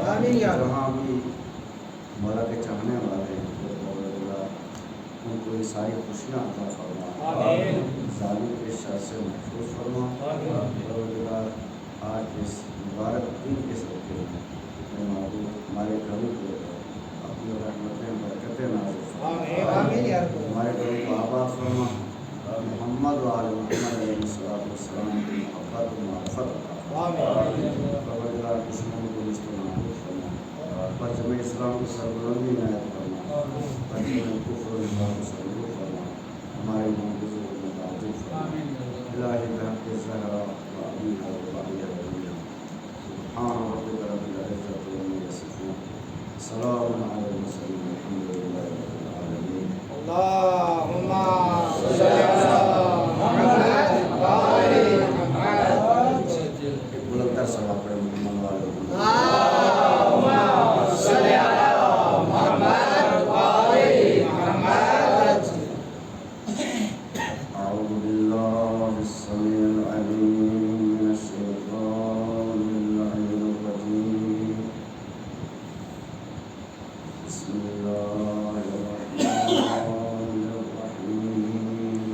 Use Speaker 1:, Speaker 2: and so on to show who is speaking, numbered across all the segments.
Speaker 1: جہاں بھی مولا کے چاہنے والے ہیں ان کو یہ ساری خوشیاں عطا فرما، ظالم کے شر سے محفوظ فرما۔ آج اس مبارک دن کے صدقے میں معبود ہمارے گھروں کو اپنی رحمتیں برکتیں نازل فرما، ہمارے گھروں کو آباد فرما، محمد و آل محمد علیہ السلام کی محبت و معرفت عطا فرما، دشمنوں کو مشت و نابود فرما، پرچم اسلام کو سربلندی عنایت فرما، پرچم کفر و نفاق کو سرنگون فرما، ہمارے محبوب کو متعجب فرما، الہی بحق الزہرا و ابیہا و بابیہا و سبحان ربک رب العزت عما یصفون، سلام علی المرسلین والحمد للہ رب العالمین۔
Speaker 2: اللہم صل علی محمد و آل محمد۔
Speaker 1: ایک بلندر سوال پڑھے محمد والے
Speaker 2: اللہم صل علی محمد و آل محمد۔
Speaker 1: اعوذ باللہ السمیع العلیم من الشیطان اللعین الرجیم، بسم اللہ الرحمن الرحیم،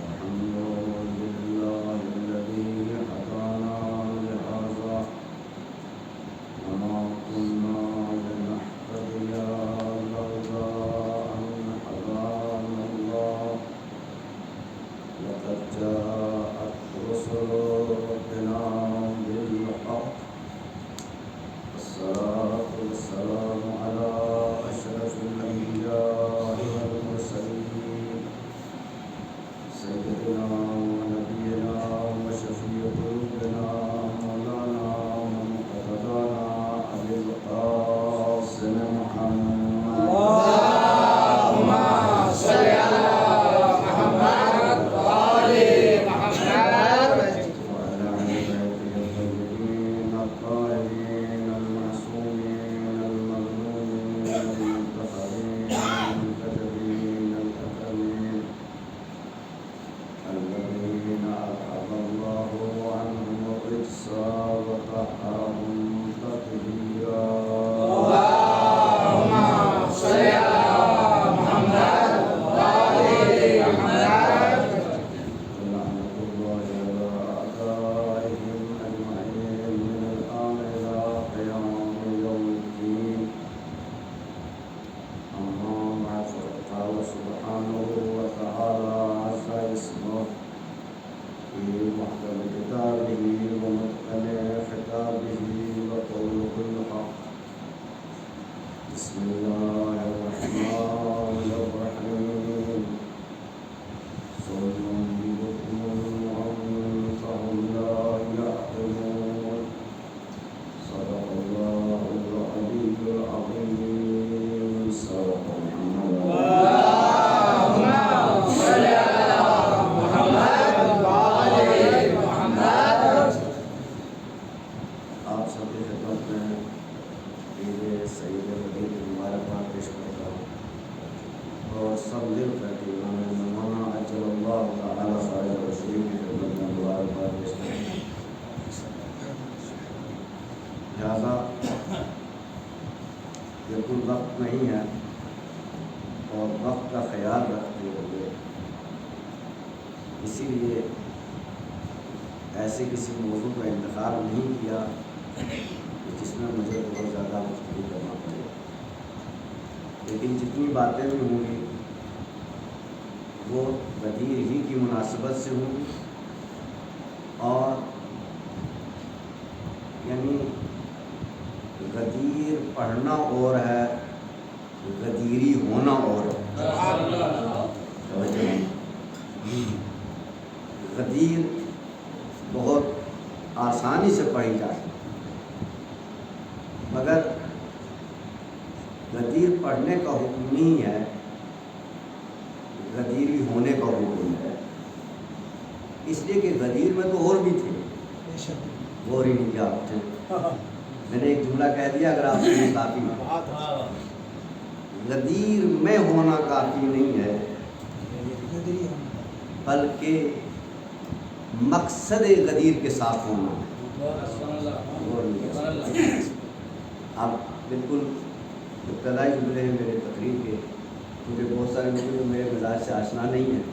Speaker 1: الحمد للہ الذی ہدانا لہذا وما كنا لنهتدي لولا أن هدانا الله، لقد جاءت رسل ربنا بالحق، والصلاة والسلام على أشرف الأنبياء والمرسلين، سيدنا ونبينا وشفيع قلوبنا مولانا ومقتدانا أبي القاسم محمد
Speaker 2: اللہم صل علی محمد و آل محمد۔
Speaker 1: وعلى آل بيته الطيبين الطاهرين المعصومين المظلومين المنتخبين المنتجبين الأكرمين الذين أذهب الله عنهم الرجس وطهرهم تطهيرا۔
Speaker 2: اللہم صل علی محمد و آل محمد۔
Speaker 1: ولعنة الله على أعدائهم أجمعين من الآن إلى قيام يوم الدين، أما بعد فقد قال سبحانه وتعالى عز اسمه في محكم كتابه ومتقن خطابه وقوله الحق، بسم الله الرحمن الرحيم، صم بكم عمي فهم لا يعقلون، صدق الله العلي العظيم، صدق محمد
Speaker 2: اللہم صل علی محمد و آل محمد۔
Speaker 1: آپ سب کی خدمت میں عید سعید العید کی مبارکباد پیش کرتا ہوں، اور سب مل کر کے امام مولانا اجل اللہ تعالی فائدہ رسول کی خدمت میں مبارکباد پیش کرتا ہوں۔ لہٰذا یہ کوئی وقت نہیں ہے، اور وقت کا خیال رکھتے ہوئے اسی لیے ایسے کسی موضوع کا انتخاب نہیں کیا کہ جس میں مجھے بہت زیادہ گفتگو کرنا پڑے، لیکن جتنی باتیں بھی ہوں گی وہ غدیر ہی کی مناسبت سے ہوں گی، اور یعنی غدیر پڑھنا اور ہے، غدیری ہونا اور ہے۔ توجہ نہیں۔ غدیر بہت آسانی سے پڑھی جائے، مگر غدیر پڑھنے کا حکم نہیں ہے، غدیری ہونے کا حکم ہے، اس لیے کہ غدیر میں تو اور بھی تھے، غور ہی نہیں کیا آپ تھے۔ میں نے ایک جملہ کہہ دیا، اگر آپ کو کافی ہے، غدیر میں ہونا کافی نہیں ہے، بلکہ مقصد غدیر کے ساتھ ہونا ہے۔ غور نہیں کر سکتے۔ اب بالکل ابتدائی جملے ہیں میرے تقریر کے، کیونکہ بہت سارے لوگ جو میرے مزاج سے آشنا نہیں ہیں،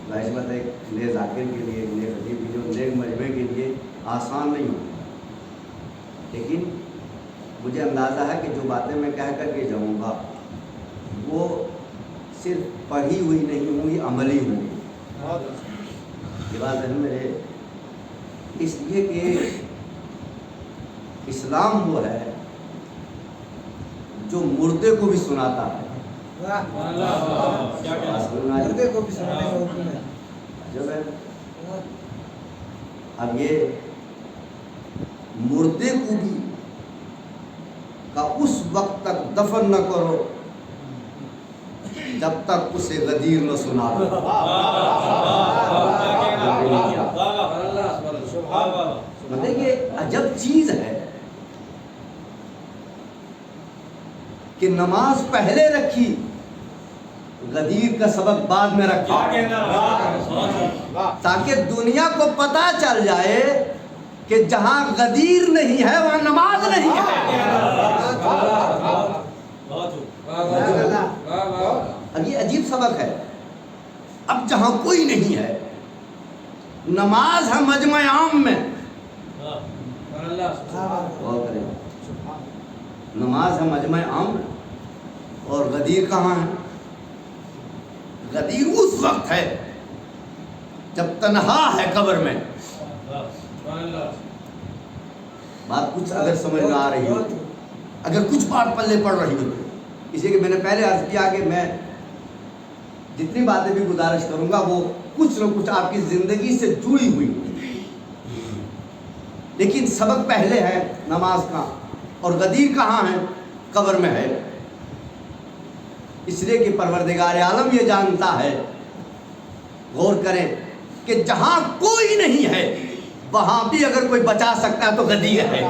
Speaker 1: ظاہر بات ہے ایک نئے ذاکر کے لیے، ایک نئے خطیب کے لیے، نئے مجمع کے لیے آسان نہیں ہوتا، لیکن مجھے اندازہ ہے کہ جو باتیں میں کہہ کر کے جاؤں گا وہ صرف پڑھی ہوئی نہیں ہوں گی، عملی ہوں گی۔ یہ بات ہے میرے، اس لیے کہ اسلام وہ ہے جو مردے کو بھی سناتا ہے۔
Speaker 2: مردے کو بھی سنانے کا حکم ہے۔
Speaker 1: جب ہے اب یہ مردے کو بھی کا اس وقت تک دفن نہ کرو جب تک اسے غدیر نہ سنا دو۔ مطلب یہ عجب چیز ہے کہ نماز پہلے رکھی، غدیر کا سبق بعد میں رکھا، تاکہ دنیا کو پتہ چل جائے کہ جہاں غدیر نہیں ہے وہاں نماز نہیں ہے۔ اب یہ عجیب سبق ہے۔ اب جہاں کوئی نہیں ہے، نماز ہے مجمع عام میں، غور کریں، نماز ہے مجمع عام میں، اور غدیر کہاں ہے؟ غدیر اس وقت ہے جب تنہا ہے قبر میں۔ بات کچھ اگر سمجھ میں آ رہی ہو، اگر کچھ بات پلے پڑ رہی ہو، اس لیے کہ میں نے پہلے عرض کیا کہ میں جتنی باتیں بھی گزارش کروں گا وہ کچھ نہ کچھ آپ کی زندگی سے جڑی ہوئی، لیکن سبق پہلے ہے نماز کا، اور غدیر کہاں ہے؟ قبر میں ہے۔ اس لیے کہ پروردگار عالم یہ جانتا ہے، غور کریں، کہ جہاں کوئی نہیں ہے وہاں بھی اگر کوئی بچا سکتا ہے تو غدیر ہے۔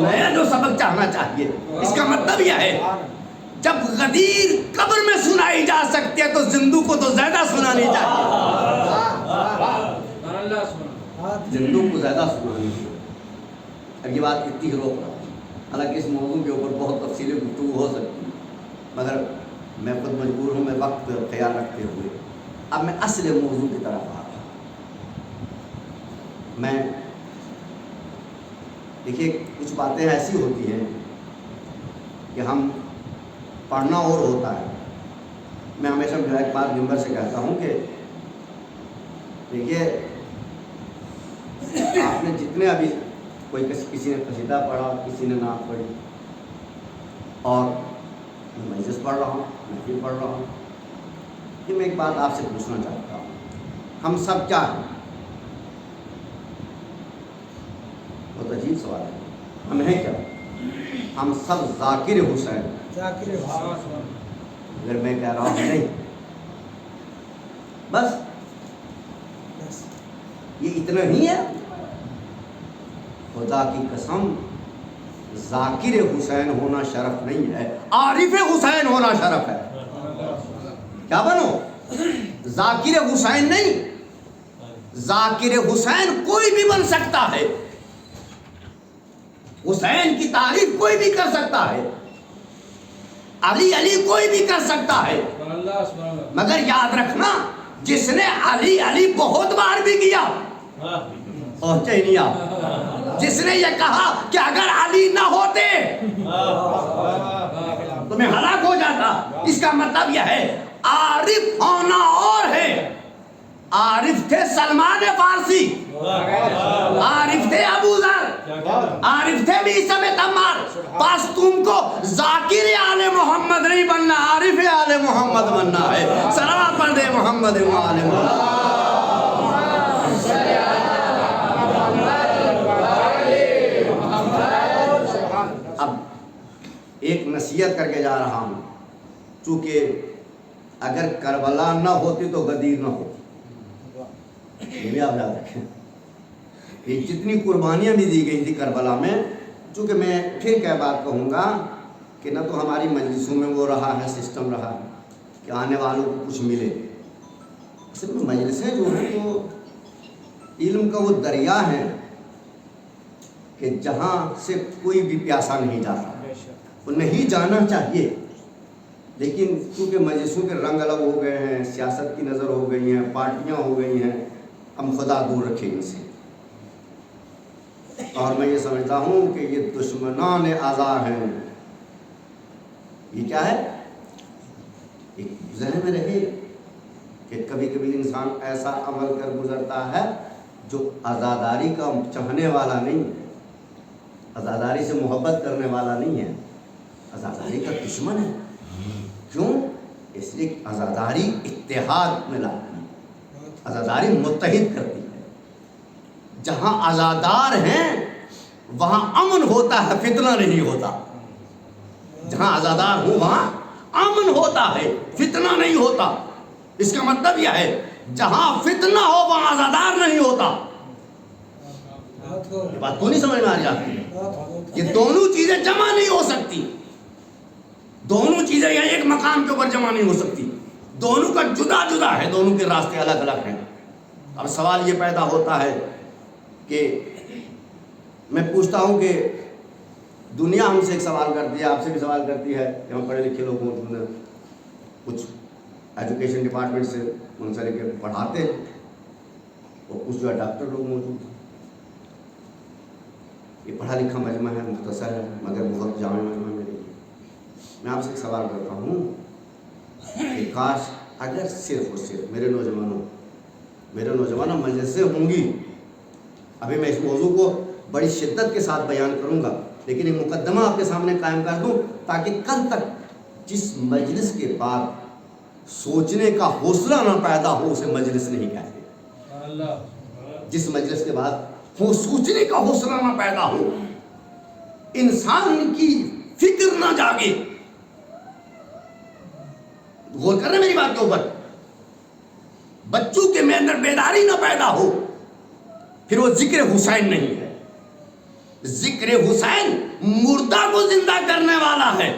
Speaker 1: میں جو سبق چاہنا چاہیے، اس کا مطلب یہ ہے جب غدیر قبر میں سنائی جا سکتی ہے تو زندو کو تو زیادہ سنانی چاہیے، زندو کو زیادہ سنانی چاہیے۔ اب یہ بات اتنی روک رہا ہوں، حالانکہ اس موضوع کے اوپر بہت تفصیلی گفتگو ہو سکتی ہے، مگر میں خود مجبور ہوں، میں وقت خیال رکھتے ہوئے اب میں اصل موضوع کی طرف آ رہا ہوں۔ میں دیکھیے کچھ باتیں ایسی ہوتی ہیں کہ ہم پڑھنا اور ہوتا ہے۔ میں ہمیشہ میرا ایک بات ممبر سے کہتا ہوں کہ دیکھیے آپ نے جتنے ابھی کوئی کسی نے قصیدہ پڑھا، کسی نے نعت پڑھی، اور میں مجلس پڑھ رہا ہوں، محفل پڑھ رہا ہوں، کہ میں ایک بات آپ سے پوچھنا چاہتا ہوں، ہم سب کیا ہیں؟ بہت عجیب سوال ہے، ہم ہیں کیا؟ ہم سب ذاکر حسین۔ اگر میں کہہ رہا ہوں نہیں، بس یہ اتنا ہی ہے؟ خدا کی قسم، ذاکر حسین ہونا شرف نہیں ہے، عارف حسین ہونا شرف ہے۔ کیا بنو؟ ذاکر حسین نہیں، ذاکر حسین کوئی بھی بن سکتا ہے، حسین کی تعریف کوئی بھی کر سکتا ہے، علی علی کوئی بھی کر سکتا ہے، مگر یاد رکھنا جس نے علی علی بہت بار بھی کیا، پہنچے ہی نہیں آپ، جس نے یہ کہا کہ اگر علی نہ ہوتے تو میں ہلاک ہو جاتا، اس کا مطلب یہ ہے عارف ہونا اور ہے۔ عارف تھے سلمان فارسی، عارف تھے ابو ذر، عارف تھے عیسی بن عمار، بس تم کو ذاکر آل محمد نہیں بننا، عارف آل محمد بننا ہے۔ صلوات پڑھ دے محمد و آل محمد۔ اب ایک نصیحت کر کے جا رہا ہوں، چونکہ اگر کربلا نہ ہوتی تو غدیر نہ ہوتی، یہ بھی آپ یاد رکھیں۔ یہ جتنی قربانیاں بھی دی گئی تھی کربلا میں، چونکہ میں پھر کیا بات کہوں گا کہ نہ تو ہماری مجلسوں میں وہ رہا ہے سسٹم رہا ہے کہ آنے والوں کو کچھ ملے، اصل میں مجلسیں جو ہیں تو علم کا وہ دریا ہے کہ جہاں سے کوئی بھی پیاسا نہیں جاتا، وہ نہیں جانا چاہیے، لیکن کیونکہ مجلسوں کے رنگ الگ ہو گئے ہیں، سیاست کی نظر ہو گئی ہیں، پارٹیاں ہو گئی ہیں، ہم خدا دور رکھیں ان سے۔ اور میں یہ سمجھتا ہوں کہ یہ دشمنان آزار ہیں۔ یہ کیا ہے؟ ایک ذہن میں رہے کہ کبھی کبھی انسان ایسا عمل کر گزرتا ہے جو آزاداری کا چاہنے والا نہیں، آزاداری سے محبت کرنے والا نہیں ہے، آزاداری کا دشمن ہے۔ کیوں؟ اس لیے کہ آزاداری اتحاد میں لاتی ہے، آزاداری متحد کرتی ہے۔ جہاں آزادار ہیں وہاں امن ہوتا ہے، فتنہ نہیں ہوتا۔ جہاں آزادار ہوں وہاں امن ہوتا ہے، فتنہ نہیں ہوتا۔ اس کا مطلب یہ ہے جہاں فتنہ ہو وہاں آزادار نہیں ہوتا۔ یہ بات تو نہیں سمجھ میں آ جاتی ہے؟ یہ دونوں چیزیں جمع نہیں ہو سکتی، دونوں چیزیں یا ایک مقام کے اوپر جمع نہیں ہو سکتی، دونوں کا جدا جدا ہے، دونوں کے راستے الگ الگ ہیں۔ اب سوال یہ پیدا ہوتا ہے کہ میں پوچھتا ہوں کہ دنیا ہم سے ایک سوال کرتی ہے، آپ سے بھی سوال کرتی ہے کہ ہم پڑھے لکھے لوگ موجود ہیں، کچھ ایجوکیشن ڈپارٹمنٹ سے منسلک کے پڑھاتے ہیں، اور کچھ جو ہے ڈاکٹر لوگ موجود ہیں۔ یہ پڑھا لکھا مجمع ہے، مختصر ہے، مگر بہت جامع مجمع میرے لیے۔ میں آپ سے ایک سوال کرتا ہوں کہ کاش اگر صرف اور صرف میرے نوجوانوں مجلسیں ہوں گی، ابھی میں اس موضوع کو بڑی شدت کے ساتھ بیان کروں گا، لیکن ایک مقدمہ آپ کے سامنے قائم کر دوں تاکہ کل تک جس مجلس کے بعد سوچنے کا حوصلہ نہ پیدا ہو اسے مجلس نہیں کہتے۔ جس مجلس کے بعد وہ سوچنے کا حوصلہ نہ پیدا ہو، انسان کی فکر نہ جاگے، غور کر رہے میری بات کے اوپر، بچوں کے میں اندر بیداری نہ پیدا ہو، پھر وہ ذکر حسین نہیں ہے۔ ذکر حسین مردہ کو زندہ کرنے والا ہے۔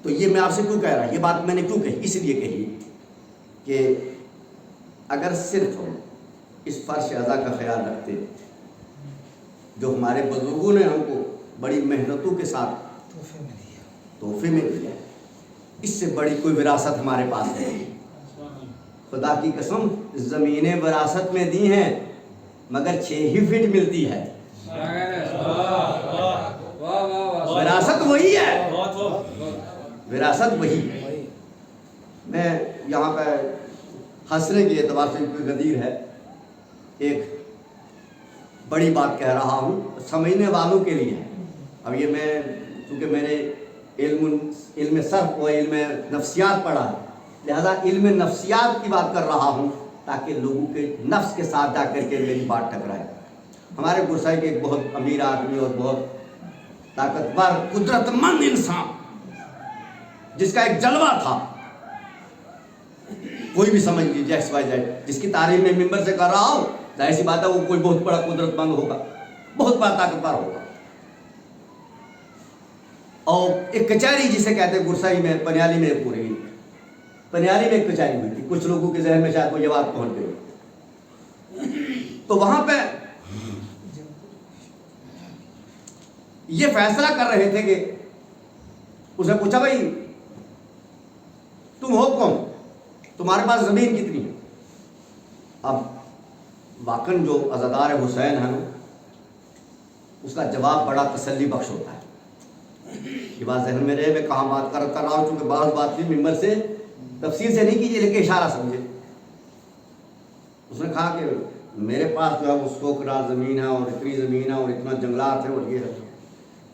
Speaker 1: تو یہ میں آپ سے کیوں کہہ رہا ہوں، یہ بات میں نے کیوں کہی؟ اس لیے کہی کہ اگر صرف ہم اس فرش اعضا کا خیال رکھتے جو ہمارے بزرگوں نے ہم کو بڑی محنتوں کے ساتھ تحفے میں دیا، اس سے بڑی کوئی وراثت ہمارے پاس نہیں۔ خدا کی قسم زمینیں وراثت میں دی ہیں مگر 6 ہی فٹ ملتی ہے۔ وراثت وہی ہے، وراثت وہی ہے۔ میں یہاں پہ ہنسنے کے اعتبار سے کوئی غدیر ہے، ایک بڑی بات کہہ رہا ہوں سمجھنے والوں کے لیے۔ اب یہ میں چونکہ میں نے علم صرف و علم نفسیات پڑھا ہے، لہذا علم نفسیات کی بات کر رہا ہوں تاکہ لوگوں کے نفس کے ساتھ جا کر کے میری بات ٹکرائے۔ ہمارے گرسائی کے ایک بہت امیر آدمی اور بہت طاقتور قدرت مند انسان جس کا ایک جلوہ تھا، کوئی بھی سمجھ لیجیے ایکس وائی زیڈ، جس کی تعریف میں ممبر سے کر رہا ہوں، ظاہر سی بات ہے وہ کوئی بہت بڑا قدرت مند ہوگا، بہت بڑا طاقتور ہوگا۔ اور ایک کچہری جسے کہتے ہیں گرسائی میں پنیالی میں پنیالی میں ایک کچہری ہوئی تھی، کچھ لوگوں کے ذہن میں شاید وہ یہ بات پہنچ گئی، تو وہاں پہ یہ فیصلہ کر رہے تھے کہ اسے پوچھا بھائی تم ہو کون، تمہارے پاس زمین کتنی ہے؟ اب واقعاً جو عزادار حسین ہے نا، اس کا جواب بڑا تسلی بخش ہوتا ہے۔ یہ بات ذہن میں رہے، میں کہاں بات کر رہا ہوں، چونکہ بعض بات بھی ممبر سے تفصیل سے نہیں کیجیے لیکن اشارہ سمجھے۔ اس نے کہا کہ میرے پاس جو ہے وہ 100 کنال زمین ہے اور اتنی زمین ہے اور اتنا جنگلات ہے اور یہ ہے۔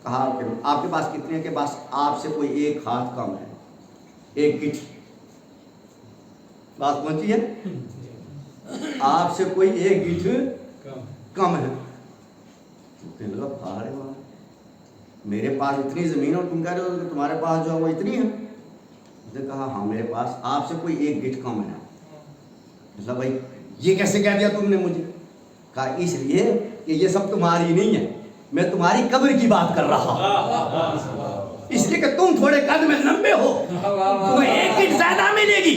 Speaker 1: کہا کہ آپ کے پاس کتنے ہیں؟ کہ بس آپ سے کوئی 1 ہاتھ کم ہے، 1 گٹھ۔ بات پہنچی ہے؟ آپ سے کوئی 1 گٹھ کم ہے۔ کہنے لگا بھارے وہاں میرے پاس اتنی زمین اور تم کہہ رہے ہو کہ تمہارے پاس جو ہے وہ اتنی ہے؟ اس نے کہا ہاں میرے پاس آپ سے کوئی 1 گٹھ کم ہے۔ مطلب بھائی یہ کیسے کہہ دیا تم نے مجھے؟ کہا اس لیے کہ یہ سب تمہاری نہیں ہے، میں تمہاری قبر کی بات کر رہا ہوں، اس لیے کہ تم تھوڑے قد میں لمبے ہو، تمہیں 1 گٹھ زیادہ ملے گی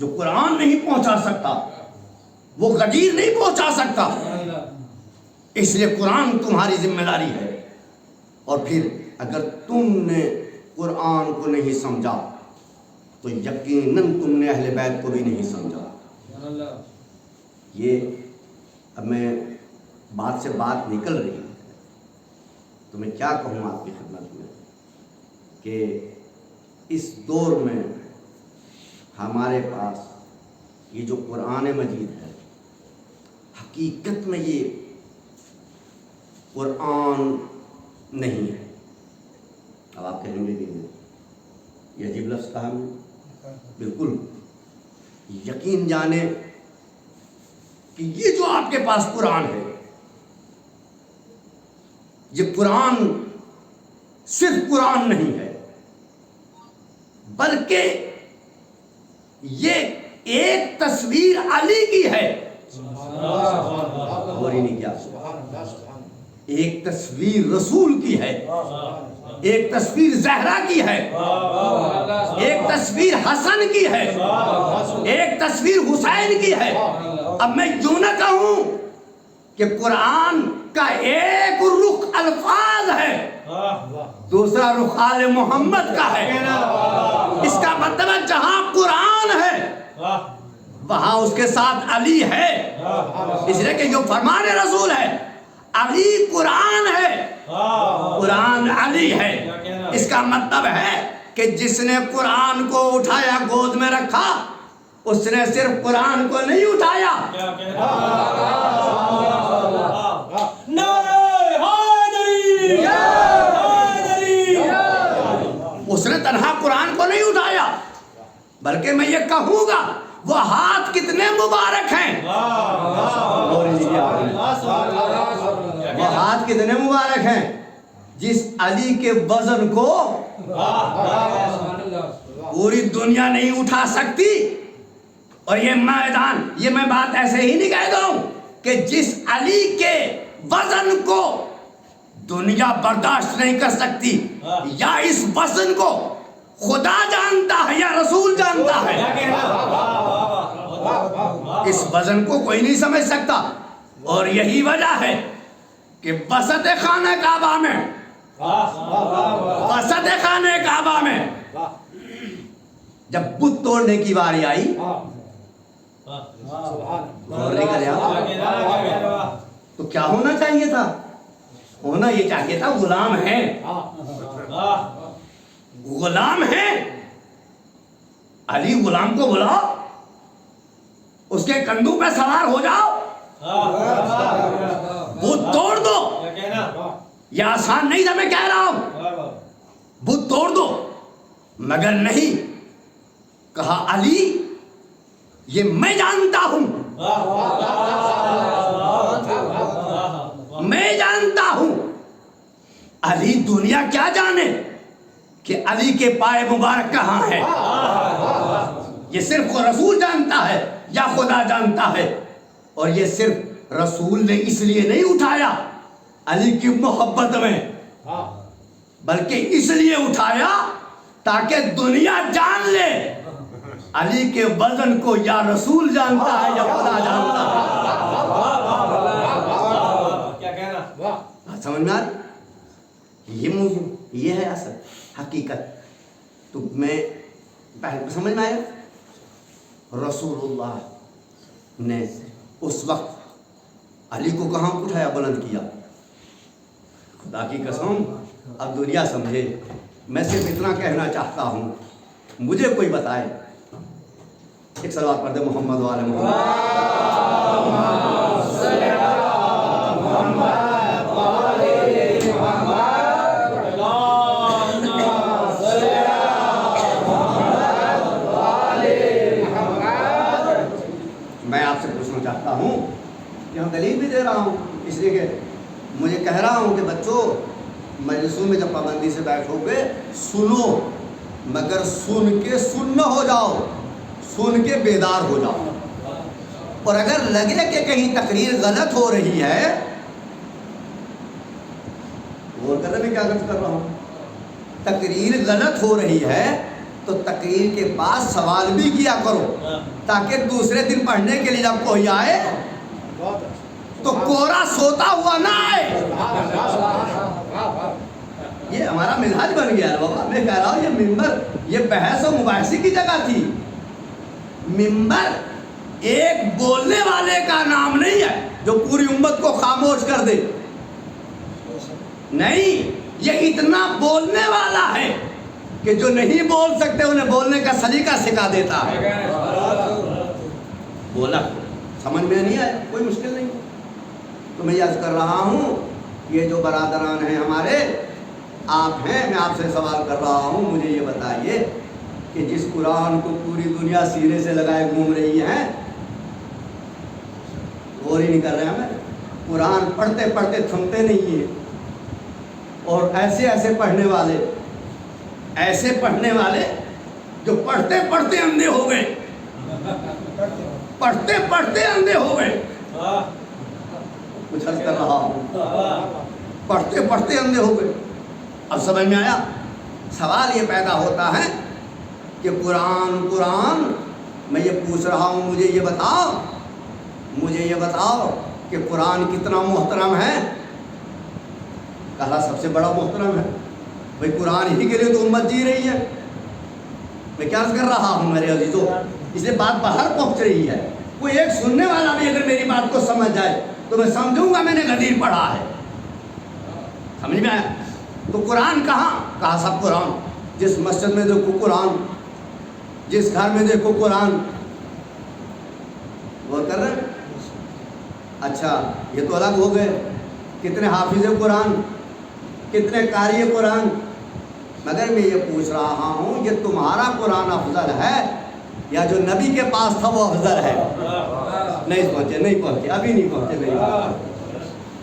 Speaker 3: جو قرآن نہیں پہنچا سکتا وہ غدیر نہیں پہنچا سکتا. اس لیے قرآن تمہاری ذمہ داری ہے. اور پھر اگر تم نے قرآن کو نہیں سمجھا تو یقیناً تم نے اہل بیت کو بھی نہیں سمجھا. یہ اب میں بات سے بات نکل رہی ہے تو میں کیا کہوں آپ کی خدمت میں کہ اس دور میں ہمارے پاس یہ جو قرآن مجید ہے حقیقت میں یہ قرآن نہیں ہے. اب آپ کہیں گے کہ یہ عجیب لفظ کہا میں. بالکل یقین جانے کہ یہ جو آپ کے پاس قرآن ہے یہ قرآن صرف قرآن نہیں ہے بلکہ یہ ایک تصویر علی کی ہے. اور ہی نہیں کیا ایک تصویر رسول کی ہے, ایک تصویر زہرا کی ہے, ایک تصویر حسن کی ہے, ایک تصویر حسین کی ہے. اب میں یوں نہ کہوں کہ قرآن کا ایک رخ الفاظ ہے دوسرا رخ آل محمد کا ہے. اس کا مطلب ہے جہاں قرآن ہے وہاں اس کے ساتھ علی ہے. اس لیے کہ جو فرمان رسول ہے علی قرآن ہے, قرآن علی ہے. اس کا مطلب ہے کہ جس نے قرآن کو اٹھایا گود میں رکھا اس نے صرف قرآن کو نہیں اٹھایا, اس نے تنہا قرآن کو نہیں اٹھایا بلکہ میں یہ کہوں گا وہ ہاتھ کتنے مبارک ہیں, وہ ہاتھ کتنے مبارک ہیں جس علی کے وزن کو پوری دنیا نہیں اٹھا سکتی. اور یہ میدان یہ میں بات ایسے ہی نہیں کہہ دوں کہ جس علی کے وزن کو دنیا برداشت نہیں کر سکتی یا اس وزن کو خدا جانتا ہے یا رسول جانتا ہے. اس وزن کو کوئی نہیں سمجھ سکتا. اور یہی وجہ ہے کہ وسط خانہ کعبہ میں وسط خانہ کعبہ میں جب بت توڑنے کی باری آئی غور نہیں کرے آپ تو کیا ہونا چاہیے تھا؟ ہونا یہ چاہیے تھا غلام ہے, غلام ہے. علی غلام کو بلاؤ اس کے کندھوں پہ سوار ہو جاؤ بت توڑ دو. یہ آسان نہیں تھا میں کہہ رہا ہوں بت توڑ دو مگر نہیں کہا علی یہ میں جانتا ہوں, میں جانتا ہوں. علی دنیا کیا جانے کہ علی کے پائے مبارک کہاں ہے, یہ صرف رسول جانتا ہے یا خدا جانتا ہے. اور یہ صرف رسول نے اس لیے نہیں اٹھایا علی کی محبت میں بلکہ اس لیے اٹھایا تاکہ دنیا جان لے علی کے وزن کو یا رسول جانتا ہے یا خدا جانتا ہے. سمجھ میں آ رہی یہ موضوع یہ ہے اصل حقیقت. تو میں پہلے سمجھ میں آیا رسول اللہ نے اس وقت علی کو کہاں اٹھایا بلند کیا. خدا کی قسم اب دنیا سمجھے. میں صرف اتنا کہنا چاہتا ہوں مجھے کوئی بتائے ایک صلوات پڑھ دے محمد والے میں آپ سے پوچھنا چاہتا ہوں کہ ہم دلیل بھی دے رہا ہوں اس لیے کہ مجھے کہہ رہا ہوں کہ بچوں مجلسوں میں جب پابندی سے بیٹھو گے سنو مگر سن کے سن نہ ہو جاؤ, سن کے بیدار ہو جاؤ. اور اگر لگے کہ کہیں تقریر غلط ہو رہی ہے غور کرنے میں کیا غلط کر رہا ہوں, تقریر غلط ہو رہی ہے تو تقریر کے بعد سوال بھی کیا کرو تاکہ دوسرے دن پڑھنے کے لیے جب کوئی آئے تو کورا سوتا ہوا نہ آئے. یہ ہمارا مزاج بن گیا ہے بابا. میں کہہ رہا ہوں یہ ممبر یہ بحث و مباحثے کی جگہ تھی. ممبر ایک بولنے والے کا نام نہیں ہے جو پوری امت کو خاموش کر دے. نہیں, یہ اتنا بولنے والا ہے کہ جو نہیں بول سکتے انہیں بولنے کا سلیقہ سکھا دیتا ہے. بولا سمجھ میں نہیں آیا, کوئی مشکل نہیں. تو میں یاد کر رہا ہوں یہ جو برادران ہیں ہمارے, آپ ہیں, میں آپ سے سوال کر رہا ہوں, مجھے یہ بتائیے کہ جس قرآن کو پوری دنیا سینے سے لگائے گھوم رہی ہے, غور ہی نہیں کر رہے ہیں, ہمیں قرآن پڑھتے پڑھتے تھمتے نہیں ہیں, اور ایسے ایسے پڑھنے والے جو پڑھتے پڑھتے اندھے ہو گئے, پڑھتے پڑھتے اندھے ہو گئے. کچھ عرض کر رہا ہوں, پڑھتے پڑھتے اندھے ہو گئے. اب سمجھ میں آیا. سوال یہ پیدا ہوتا ہے کہ قرآن میں یہ پوچھ رہا ہوں, مجھے یہ بتاؤ کہ قرآن کتنا محترم ہے. کہا سب سے بڑا محترم ہے. بھئی قرآن ہی کے لیے تو امت جی رہی ہے. میں کیا عرض کر رہا ہوں میرے عزیزوں, اس لیے بات باہر پہنچ رہی ہے. کوئی ایک سننے والا بھی اگر میری بات کو سمجھ جائے تو میں سمجھوں گا میں نے غدیر پڑھا ہے. سمجھ میں آیا. تو قرآن کہاں, کہا سب قرآن. جس مسجد میں دیکھو قرآن, جس گھر میں دیکھو قرآن. وہ کر رہے ہیں. اچھا یہ تو الگ ہو گئے, کتنے حافظ قرآن, کتنے قاری قرآن. مگر میں یہ پوچھ رہا ہوں یہ تمہارا قرآن افضل ہے یا جو نبی کے پاس تھا وہ افضل ہے؟ نہیں پہنچے, ابھی نہیں پہنچے.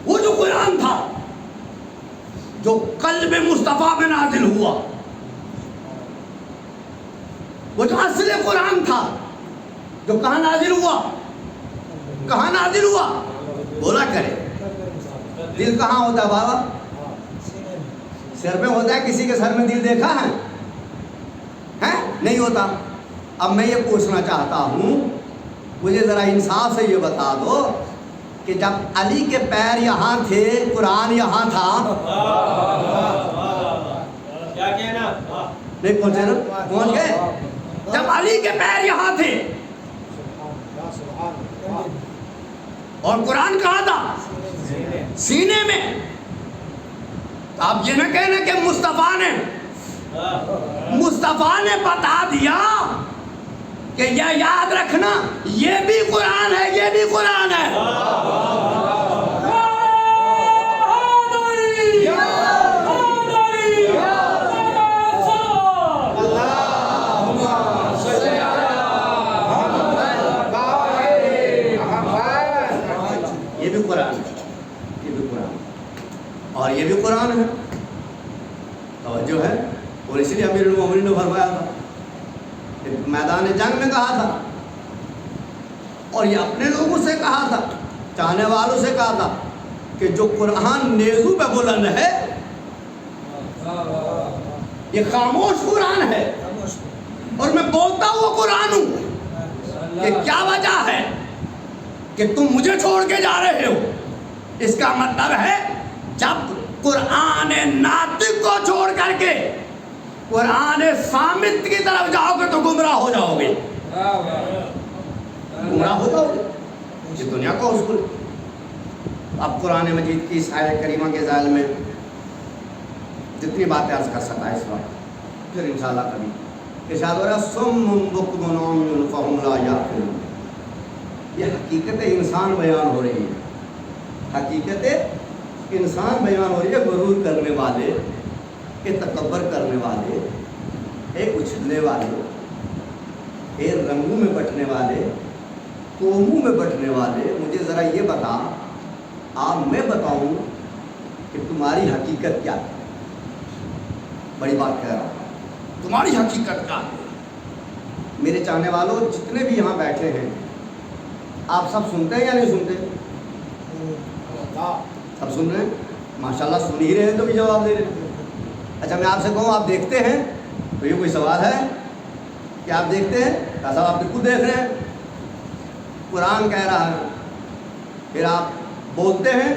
Speaker 3: وہ جو قرآن تھا جو قلب مصطفیٰ میں نازل ہوا, وہ جو اصل قرآن تھا جو کہاں نازل ہوا, بولا کرے. دل کہاں ہوتا ہے بابا؟ سر میں ہوتا ہے. کسی کے سر میں دل دیکھا ہے؟ نہیں ہوتا. اب میں یہ پوچھنا چاہتا ہوں, مجھے ذرا انصاف سے یہ بتا دو کہ جب علی کے پیر یہاں تھے قرآن یہاں تھا.
Speaker 4: کیا کہنا؟
Speaker 3: نہیں پہنچے نا, پہنچ گئے. جب علی کے پیر یہاں تھے اور قرآن کہاں تھا؟ سینے میں. تو آپ یہ نہ کہنا کہ مصطفیٰ نے بتا دیا کہ یہ یاد رکھنا یہ بھی قرآن ہے, یہ بھی قرآن ہے. یہ بھی قرآن ہے, یہ بھی قرآن اور یہ بھی قرآن ہے. توجہ ہے. اور اس لیے امیر المومنین نے فرمایا تھا, میدان جنگ میں کہا تھا, اور یہ اپنے لوگوں سے کہا تھا, چاہنے والوں سے کہا تھا کہ جو قرآن نیزو پہ بلند ہے یہ خاموش قرآن ہے, اور میں بولتا ہوا قرآن ہوں. کہ کیا وجہ ہے کہ تم مجھے چھوڑ کے جا رہے ہو؟ اس کا مطلب ہے جب قرآن ناطق کو چھوڑ کر کے قرآن صامت کی طرف جاؤ گے تو گمراہ ہو جاؤ گے. گمراہ ہو جاؤ گے. یہ دنیا کا اصول. اب قرآن مجید کی اس آیت کریمہ کے ذیل میں جتنی باتیں عرض کر سکتا ہے اس وقت, پھر انشاءاللہ کبھی ارشاد ہو رہا ہے صم بکم عمی فہم لا یعقلون. یہ حقیقت انسان بیان ہو رہی ہے, حقیقت انسان بیان ہو رہی ہے. غرور کرنے والے, تکبر کرنے والے, اچھلنے والے, رنگوں میں بٹنے والے, قوموں میں بٹنے والے, مجھے ذرا یہ بتا, آپ میں بتاؤں کہ تمہاری حقیقت کیا ہے. بڑی بات کہہ رہا ہوں, تمہاری حقیقت کیا ہے. میرے چاہنے والوں جتنے بھی یہاں بیٹھے ہیں, آپ سب سنتے ہیں یا نہیں سنتے؟ سب سن رہے ہیں. ماشاءاللہ سن ہی رہے ہیں تو بھی جواب دے رہے ہیں. اچھا میں آپ سے کہوں آپ دیکھتے ہیں تو یہ کوئی سوال ہے؟ کیا آپ دیکھتے ہیں؟ کہا صاحب آپ بالکل دیکھ رہے ہیں، قرآن کہہ رہا ہے۔ پھر آپ بولتے ہیں؟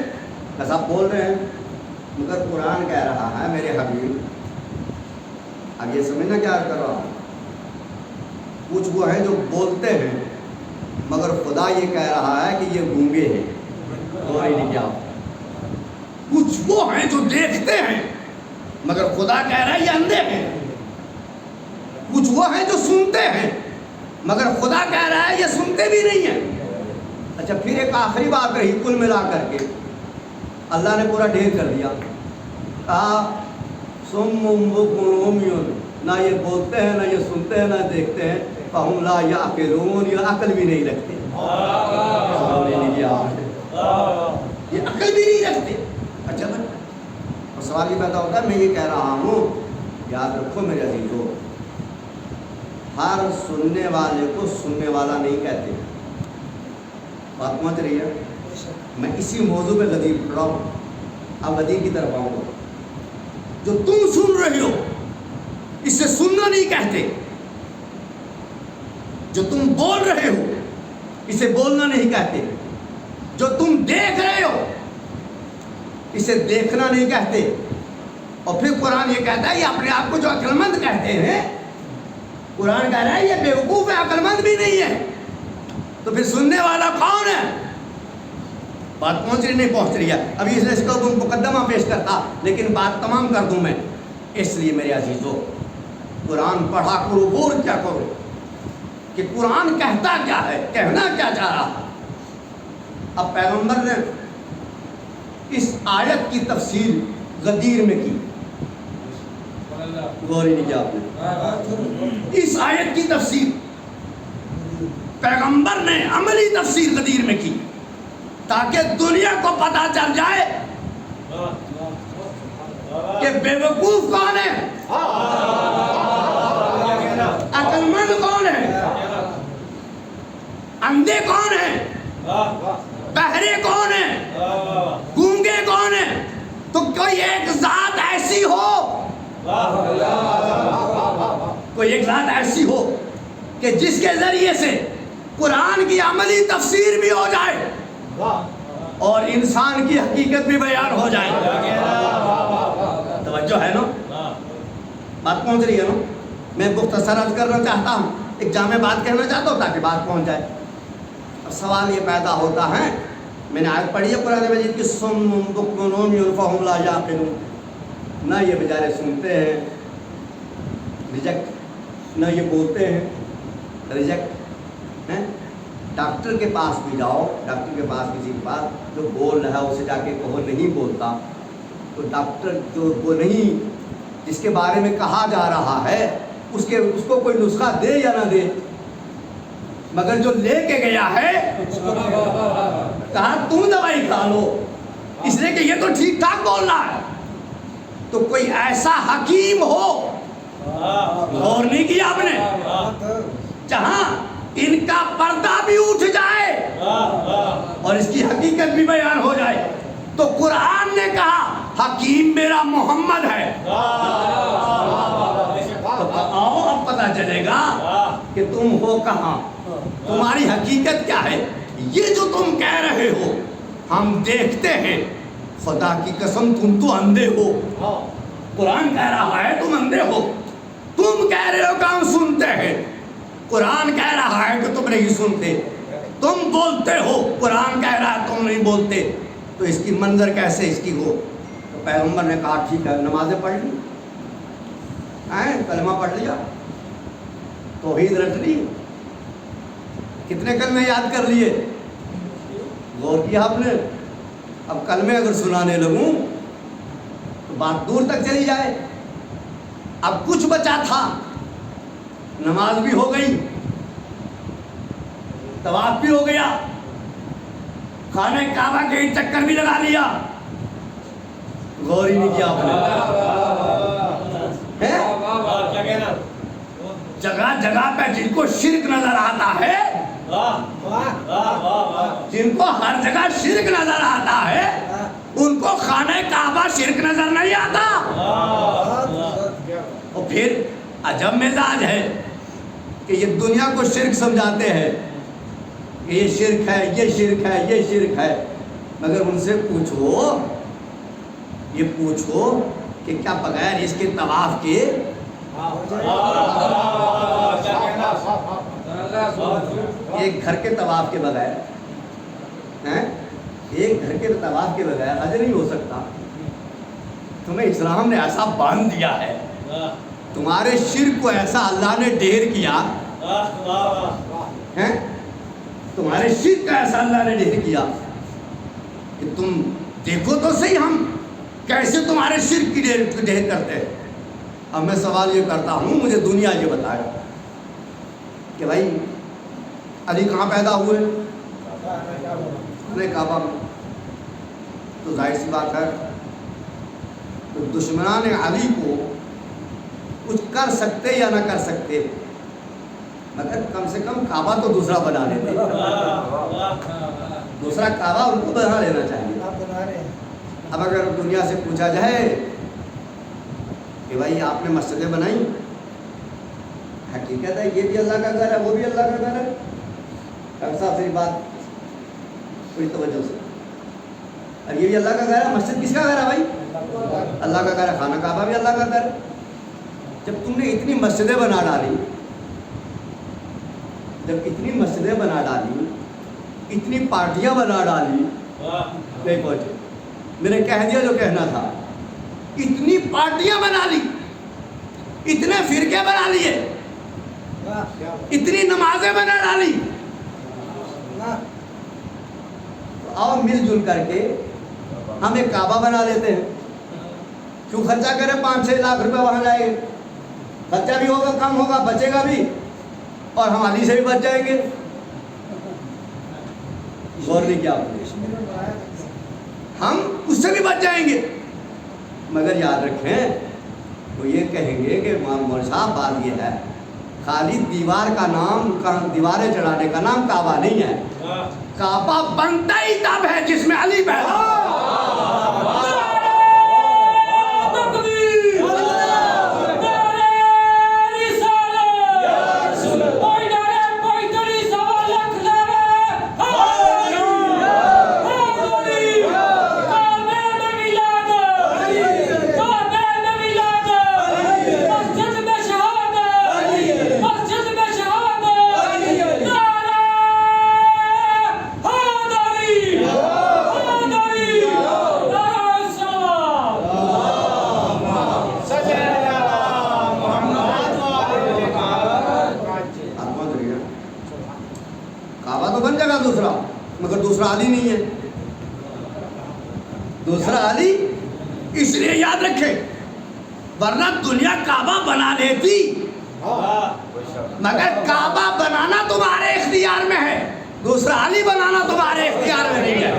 Speaker 3: کہا صاحب بول رہے ہیں، مگر قرآن کہہ رہا ہے میرے حبیب۔ اب یہ سمجھنا کیا کر رہا ہوں، کچھ وہ ہیں جو بولتے ہیں مگر خدا یہ کہہ رہا ہے کہ یہ گونگے ہیں، غور ہی نہیں کیا۔ کچھ وہ ہیں جو دیکھتے ہیں مگر خدا کہہ رہا ہے یہ اندھے ہیں۔ کچھ وہ ہیں جو سنتے ہیں مگر خدا کہہ رہا ہے یہ سنتے بھی نہیں ہیں۔ اچھا پھر ایک آخری بات رہی کل ملا کر کے، اللہ نے پورا ڈھیر کر دیا، کہا صم بکم عمی، نہ یہ بولتے ہیں نہ یہ سنتے ہیں نہ دیکھتے ہیں، فہم لا یعقلون، یہ عقل بھی نہیں رکھتے، یہ عقل بھی نہیں رکھتے۔ اچھا بھائی، اور سوال یہ پیدا ہوتا ہے، میں یہ کہہ رہا ہوں، یاد رکھو میرے عزیزو، ہر سننے والے کو سننے والا نہیں کہتے۔ بات پہنچ رہی ہے؟ میں اسی موضوع پہ غدیر پڑھ رہا ہوں، اب غدیر کی طرف آؤں گا۔ جو تم سن رہے ہو اسے سننا نہیں کہتے، جو تم بول رہے ہو اسے بولنا نہیں کہتے، جو تم دیکھ رہے ہو اسے دیکھنا نہیں کہتے۔ اور پھر قرآن یہ کہتا ہے یہ اپنے آپ کو جو عقل مند کہتے ہیں، قرآن کہہ رہا ہے یہ بیوقوف ہے، عقل مند بھی نہیں ہے، تو پھر سننے والا کون ہے؟ بات پہنچ رہی نہیں پہنچ رہی ہے؟ ابھی اس کو مقدمہ پیش کرتا لیکن بات تمام کر دوں میں۔ اس لیے میرے عزیزو قرآن پڑھا کرو، غور کیا کرو کہ قرآن کہتا کیا ہے، کہنا کیا چاہ رہا ہے۔ اب پیغمبر نے اس آیت کی تفسیر غدیر میں کی، غور ہی نہیں کیا آپ نے؟ اس آیت کی تفسیر پیغمبر نے عملی تفسیر غدیر میں کی تاکہ دنیا کو پتا چل جائے کہ بے وقوف کون ہے، عقل مند کون ہے، اندھے کون ہیں، بہرے کون ہیں، گونگے کون ہیں۔ تو کوئی ایک ذات ایسی ہو، کوئی ایک ذات ایسی ہو کہ جس کے ذریعے سے قرآن کی عملی تفسیر بھی ہو جائے اور انسان کی حقیقت بھی بیان ہو جائے۔ توجہ ہے نا؟ بات پہنچ رہی ہے نا؟ میں مختصر عرض کرنا چاہتا ہوں، ایک جامع بات کہنا چاہتا ہوں تاکہ بات پہنچ جائے۔ اب سوال یہ پیدا ہوتا ہے، میں نے آیت پڑھی ہے قرآن مجید کی صم بکم عمی فہم لا یعقلون، نہ یہ بیچارے سنتے ہیں ریجیکٹ، نہ یہ بولتے ہیں ریجیکٹ ہیں۔ ڈاکٹر کے پاس بھی جاؤ، ڈاکٹر کے پاس کسی کے پاس جو بول رہا ہے اسے جا کے کہو نہیں بولتا، تو ڈاکٹر جو وہ نہیں جس کے بارے میں کہا جا رہا ہے اس کو کوئی نسخہ دے یا نہ دے، مگر جو لے کے گیا ہے کہا تم دوائی کھا لو، اس لیے کہ یہ تو ٹھیک ٹھاک بول رہا ہے۔ تو کوئی ایسا حکیم ہو، غور نہیں کیا آپ نے، جہاں ان کا پردہ بھی اٹھ جائے اور اس کی حقیقت بھی بیان ہو جائے۔ تو قرآن نے کہا حکیم میرا محمد ہے، آؤ اب پتہ چلے گا کہ تم ہو کہاں، تمہاری حقیقت کیا ہے۔ یہ جو تم کہہ رہے ہو ہم دیکھتے ہیں، خدا کی قسم تم تو اندھے ہو، قرآن کہہ رہا ہے تم اندھے ہو۔ تم کہہ رہے ہو کہ ہم سنتے ہیں، قرآن کہہ رہا ہے کہ تم نہیں سنتے۔ تم بولتے ہو، قرآن کہہ رہا ہے تم نہیں بولتے، تو اس کی منظر کیسے اس کی ہو؟ تو پیغمبر نے کہا ٹھیک ہے، نمازیں پڑھ لی، کلمہ پڑھ لیا، توحید رٹ لی، کتنے کلمے یاد کر لیے، غور کیا آپ نے؟ اب کلمے اگر سنانے لگوں تو بات دور تک چلی جائے۔ اب کچھ بچا تھا، نماز بھی ہو گئی، طواف بھی ہو گیا، خانہ کعبہ کے چکر بھی لگا لیا، غور ہی نہیں کیا آپ نے؟ جگہ جگہ پہ جن کو شرک نظر آتا ہے، جن کو ہر جگہ شرک نظر آتا ہے، ان کو خانہ کعبہ شرک نظر نہیں آتا۔ اور پھر عجب مزاج ہے کہ کہ یہ دنیا کو شرک سمجھاتے ہیں کہ یہ شرک ہے، یہ شرک ہے، یہ شرک ہے، مگر ان سے پوچھو، یہ پوچھو کہ کیا بغیر اس کے طواف کے ایک گھر کے طواف کے بغیر ایک گھر کے طواف کے بغیر حج نہیں ہو سکتا؟ تمہیں اسلام نے ایسا باندھ دیا ہے، تمہارے شرک کو ایسا اللہ نے ڈھیر کیا ہے، تمہارے شرک کا ایسا اللہ نے ڈھیر کیا کہ تم دیکھو تو صحیح ہم کیسے تمہارے شرک کی ڈھیر کرتے ہیں۔ اب میں سوال یہ کرتا ہوں، مجھے دنیا یہ بتائے کہ بھائی علی کہاں پیدا ہوئے؟ کعبہ میں۔ تو ظاہر سی بات ہے دشمنان علی کو کچھ کر سکتے یا نہ کر سکتے، مگر کم سے کم کعبہ تو دوسرا بنا لیتے، دوسرا کعبہ ان کو بنا لینا چاہیے۔ اب اگر دنیا سے پوچھا جائے کہ بھائی آپ نے مسجدیں بنائی، حقیقت ہے یہ بھی اللہ کا گھر ہے، وہ بھی اللہ کا گھر ہے۔ ڈاکٹر صاحب سے بات پوری توجہ سے، اب یہ بھی اللہ کا گھر ہے، مسجد کس کا گھر ہے بھائی؟ اللہ کا گھر ہے، خانہ کعبہ بھی اللہ کا گھر ہے۔ جب تم نے اتنی مسجدیں بنا ڈالی، جب اتنی مسجدیں بنا ڈالی، اتنی پارٹیاں بنا ڈالی، نہیں پہنچے، میں نے کہہ دیا جو کہنا تھا، اتنی پارٹیاں بنا لی، اتنے فرقے بنا لیے، اتنی نمازیں بنا ڈالی، آؤ مل جل کر کے ہم ایک کعبہ بنا لیتے ہیں۔ کیوں خرچہ کریں 5-6 لاکھ روپے وہاں جائیں گے، خرچہ بھی ہوگا، کم ہوگا، بچے گا بھی، اور ہم علی سے بھی بچ جائیں گے۔ غور نہیں کیا ہم اس سے بھی بچ جائیں گے، مگر یاد رکھیں وہ یہ کہیں گے کہ مولوی صاحب بات یہ ہے خالی دیوار کا نام، دیواریں چڑھانے کا نام کعبہ نہیں ہے، کعبہ بنتا ہی تب ہے جس میں علی پیدا ہو۔ دوسرا علی نہیں ہے، دوسرا علی اس لیے یاد رکھے، ورنہ دنیا کعبہ بنا لیتی، مگر کعبہ بنانا تمہارے اختیار میں ہے، دوسرا علی بنانا تمہارے اختیار میں نہیں ہے،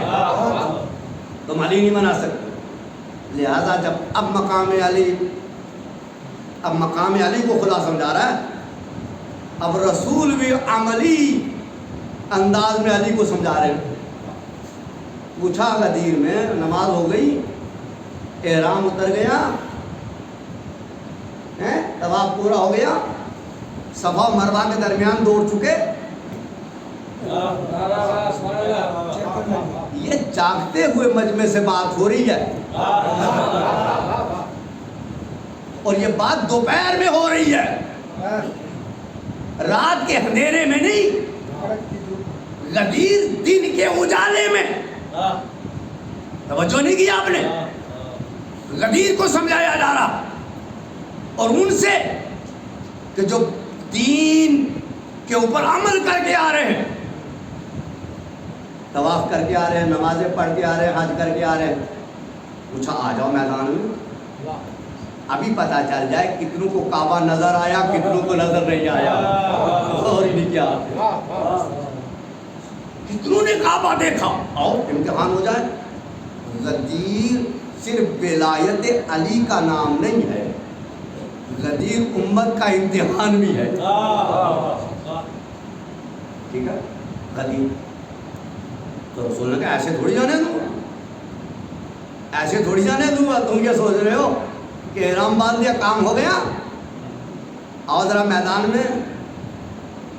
Speaker 3: تم علی نہیں بنا سکتے۔ لہذا جب اب مقام علی کو خدا سمجھا رہا ہے، اب رسول بھی عملی انداز میں علی کو سمجھا رہے ہیں۔ پوچھا غدیر میں، نماز ہو گئی، احرام اتر گیا، طواف پورا ہو گیا، صفا و مروہ کے درمیان دوڑ چکے، یہ جاگتے ہوئے مجمع سے بات ہو رہی ہے، اور یہ بات دوپہر میں ہو رہی ہے، رات کے اندھیرے میں نہیں، غدیر دن کے اجالے میں۔ توجہ نہیں کیا آپ نے؟ غدیر کو سمجھایا جا رہا، اور ان سے کہ جو دین کے اوپر عمل کر کے آ رہے ہیں، طواف کر کے آ رہے ہیں، نمازیں پڑھ کے آ رہے ہیں، حج کر کے آ رہے ہیں، پوچھا آ جاؤ میدان میں، ابھی پتا چل جائے کتنوں کو کعبہ نظر آیا، کتنوں کو نظر نہیں آیا، اور نہیں کیا، کتنوں نے کعبہ دیکھا، آؤ امتحان ہو جائے۔ غدیر صرف ولایت علی کا نام نہیں ہے، غدیر امت کا امتحان بھی ہے، ٹھیک ہے؟ غدیر تو رسول نے کہا ایسے تھوڑی جانے دوں گا، ایسے تھوڑی جانے دوں گا، تم کیا سوچ رہے ہو کہ احرام باندھ دیا کام ہو گیا، آؤ ذرا میدان میں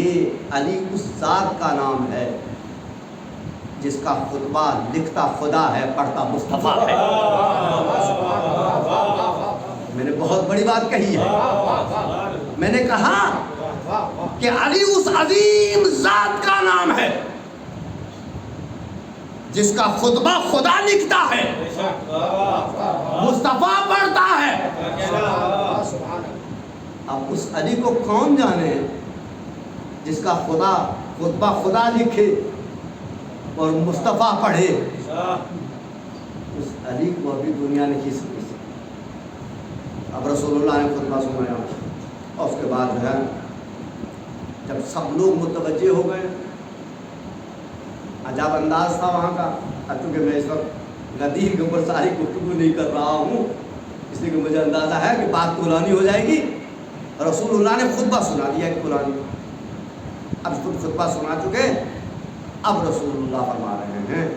Speaker 3: یہ علی اس ذات کا نام ہے جس کا خطبہ لکھتا خدا ہے، پڑھتا مصطفیٰ ہے۔ میں نے بہت بڑی بات کہی ہے، میں نے کہا کہ علی اس عظیم ذات کا نام ہے جس کا خطبہ خدا لکھتا ہے، مصطفیٰ پڑھتا ہے۔ اب اس علی کو کون جانے جس کا خطبہ خدا لکھے اور مصطفیٰ پڑھے؟ اس علی کو ابھی دنیا نہیں سمجھ سکتی۔ اب رسول اللہ نے خطبہ سنایا اور اس کے بعد جو ہے جب سب لوگ متوجہ ہو گئے، عجب انداز تھا وہاں کا۔ چونکہ میں اس وقت غدیر کے اوپر ساری گفتگو نہیں کر رہا ہوں، اس لیے کہ مجھے اندازہ ہے کہ بات قرآنی ہو جائے گی۔ رسول اللہ نے خطبہ سنا دیا کہ قرآنی، اب خود خطبہ سنا چکے، اب رسول اللہ فرما رہے ہیں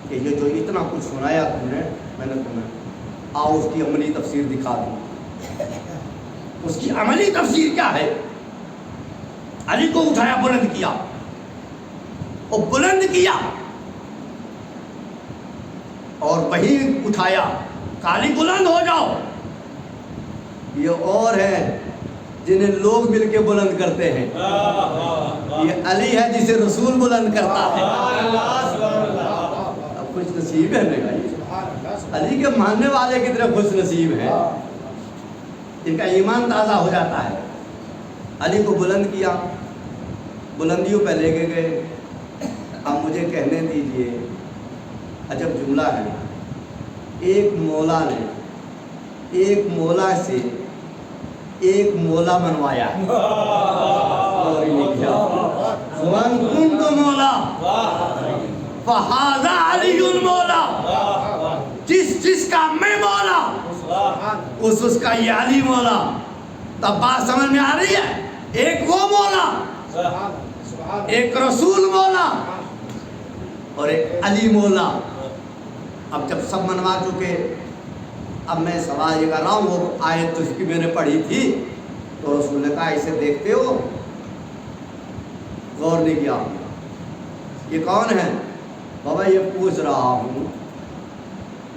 Speaker 3: کہ یہ جو اتنا کچھ سنایا تم نے، میں نے تمہیں، آؤ اس کی عملی تفسیر دکھا دوں۔ اس کی عملی تفسیر کیا ہے؟ علی کو اٹھایا، بلند کیا، اور بلند کیا اور وہی اٹھایا، کالی بلند ہو جاؤ۔ یہ اور ہے جنہیں لوگ مل کے بلند کرتے ہیں، یہ علی ہے جسے رسول بلند کرتا ہے۔ اب خوش نصیب ہے میرا، علی کے ماننے والے کی طرف خوش نصیب ہے، ان کا ایمان تازہ ہو جاتا ہے۔ علی کو بلند کیا، بلندیوں پہ لے کے گئے۔ اب مجھے کہنے دیجئے، عجب جملہ ہے، ایک مولا نے ایک مولا سے ایک مولا منوایا۔ وَإِن كُنتُ مولا فَهَذَا عَلِيٌّ مولا، جس کا میں مولا اس کا یہ علی مولا۔ تب بات سمجھ میں آ رہی ہے؟ ایک وہ مولا، ایک رسول مولا اور ایک علی مولا۔ اب جب سب منوا چکے، اب میں سوال یہ کر رہا ہوں، وہ آیت تو اس کی میں نے پڑھی تھی، تو رسول نے کہا اسے دیکھتے ہو؟ غور نہیں کیا۔ یہ کون ہے؟ بابا یہ پوچھ رہا ہوں